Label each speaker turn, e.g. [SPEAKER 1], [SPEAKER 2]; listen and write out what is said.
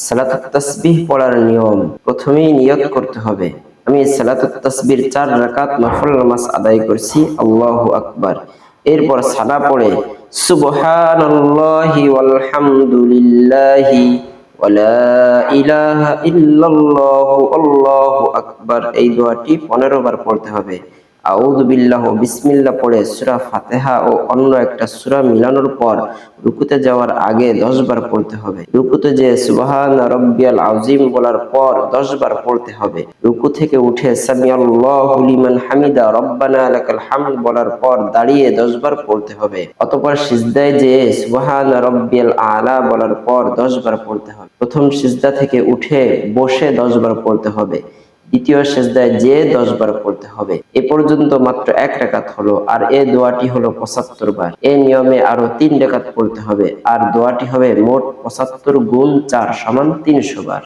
[SPEAKER 1] সালাতুত তাসবিহ পড়ার নিয়ম, প্রথমেই নিয়ত করতে হবে আমি সালাতুত তাসবির 4 রাকাত নফল নামাজ আদায় করছি, আল্লাহু আকবার। এরপর সানা পড়ে সুবহানাল্লাহি ওয়ালহামদুলিল্লাহি ওয়ালা ইলাহা ইল্লাল্লাহু আল্লাহু আকবার এই দোয়াটি 15 বার পড়তে হবে। আউযু বিল্লাহ ও বিসমিল্লাহ পড়ে সূরা ফাতিহা ও অন্য একটা সূরা মিলানোর পর রুকুতে যাওয়ার আগে 10 বার পড়তে হবে। রুকুতে যে সুবহান রাব্বিয়াল আযীম বলার পর 10 বার পড়তে হবে। রুকু থেকে উঠে সামিআল্লাহু লিমান হামিদা রব্বানা লাকাল হামদ বলার পর দাঁড়িয়ে 10 বার পড়তে হবে। অতঃপর সিজদায় যে সুবহান রাব্বিয়াল আলা বলার পর 10 বার পড়তে হবে। প্রথম সিজদা থেকে উঠে বসে 10 বার পড়তে হবে। দ্বিতীয় সিজদায় যে 10 বার পড়তে হবে। এ পর্যন্ত মাত্র 1 রাকাত হলো, আর এই দোয়াটি হলো 75 বার। এই নিয়মে আরো 3 রাকাত পড়তে হবে, আর দোয়াটি হবে মোট 75 গুণ 4 সমান 300 বার।